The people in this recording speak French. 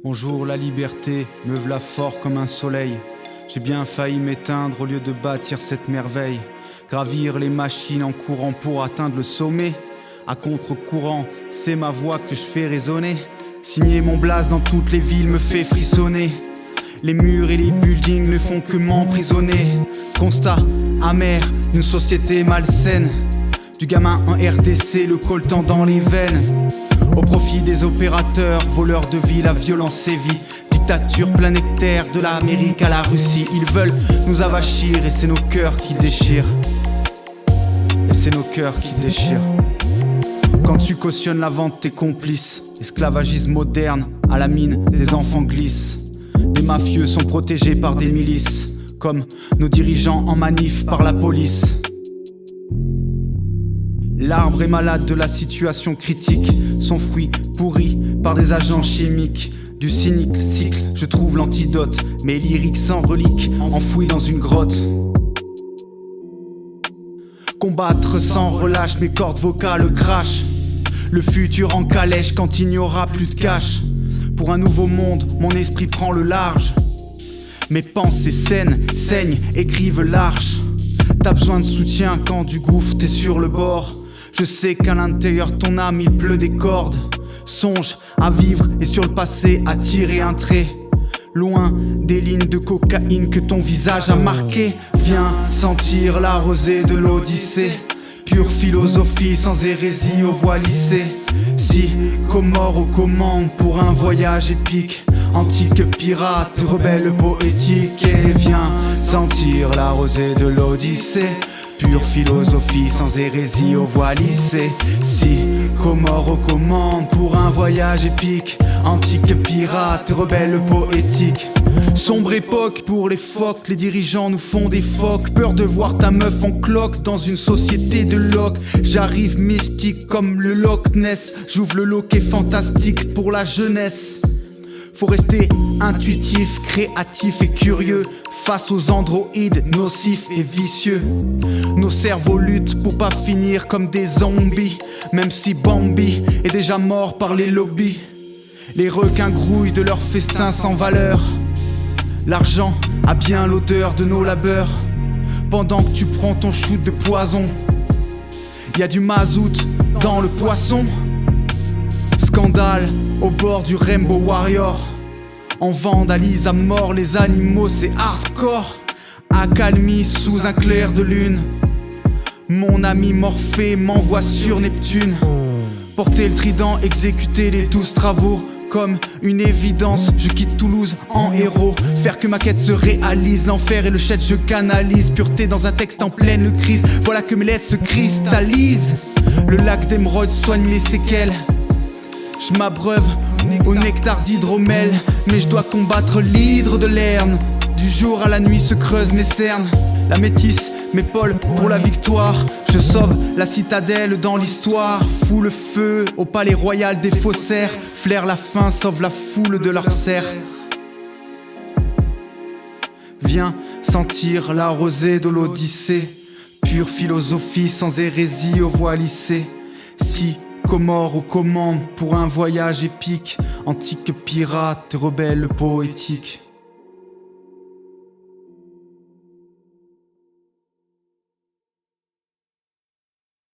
Bonjour la liberté, me v'là fort comme un soleil. J'ai bien failli m'éteindre au lieu de bâtir cette merveille. Gravir les machines en courant pour atteindre le sommet. À contre-courant, c'est ma voix que je fais résonner. Signer mon blaze dans toutes les villes me fait frissonner. Les murs et les buildings ne font que m'emprisonner. Constat amer d'une société malsaine. Du gamin en RDC, le coltan dans les veines. Au profit des opérateurs, voleurs de vie, la violence sévit. Dictature planétaire, de l'Amérique à la Russie. Ils veulent nous avachir et c'est nos cœurs qui déchirent. Et c'est nos cœurs qui déchirent. Quand tu cautionnes la vente, t'es complice. Esclavagisme moderne, à la mine, des enfants glissent. Les mafieux sont protégés par des milices, comme nos dirigeants en manif par la police. L'arbre est malade de la situation critique. Son fruit pourri par des agents chimiques. Du cynique cycle, je trouve l'antidote. Mes lyriques sans reliques, enfouis dans une grotte. Combattre sans relâche, mes cordes vocales crachent. Le futur en calèche quand il n'y aura plus de cash. Pour un nouveau monde, mon esprit prend le large. Mes pensées saines, saignent, écrivent l'arche. T'as besoin de soutien quand du gouffre t'es sur le bord. Je sais qu'à l'intérieur ton âme il pleut des cordes. Songe à vivre et sur le passé à tirer un trait. Loin des lignes de cocaïne que ton visage a marqué. Viens sentir la rosée de l'Odyssée. Pure philosophie sans hérésie aux voix lissées. Si Comores aux commandes pour un voyage épique. Antique pirate, rebelle poétique. Et viens sentir la rosée de l'Odyssée. Pure philosophie sans hérésie aux voix lissées. Si Comores aux commandes pour un voyage épique. Antique pirate, rebelle poétique. Sombre époque pour les phoques, les dirigeants nous font des phoques. Peur de voir ta meuf en cloque dans une société de loc. J'arrive mystique comme le Loch Ness. J'ouvre le loquet fantastique pour la jeunesse. Faut rester intuitif, créatif et curieux face aux androïdes nocifs et vicieux. Nos cerveaux luttent pour pas finir comme des zombies. Même si Bambi est déjà mort par les lobbies. Les requins grouillent de leurs festins sans valeur. L'argent a bien l'odeur de nos labeurs. Pendant que tu prends ton shoot de poison, y a du mazout dans le poisson. Scandale au bord du Rainbow Warrior. On vandalise à mort les animaux, c'est hardcore. Accalmie sous un clair de lune. Mon ami Morphée m'envoie sur Neptune. Porter le trident, exécuter les 12 travaux. Comme une évidence, je quitte Toulouse en héros. Faire que ma quête se réalise, l'enfer et le chat je canalise. Pureté dans un texte en pleine crise, voilà que mes lettres se cristallisent. Le lac d'émeraude soigne les séquelles. Je m'abreuve au nectar d'hydromel. Mais je dois combattre l'hydre de Lerne. Du jour à la nuit se creusent mes cernes. La métisse m'épaule pour la victoire. Je sauve la citadelle dans l'histoire. Fous le feu au palais royal des faussaires. Flaire la faim, sauve la foule de leurs serres. Viens sentir la rosée de l'Odyssée. Pure philosophie sans hérésie aux voix lissées. Si Comores aux commandes pour un voyage épique. Antique pirate, rebelle poétique.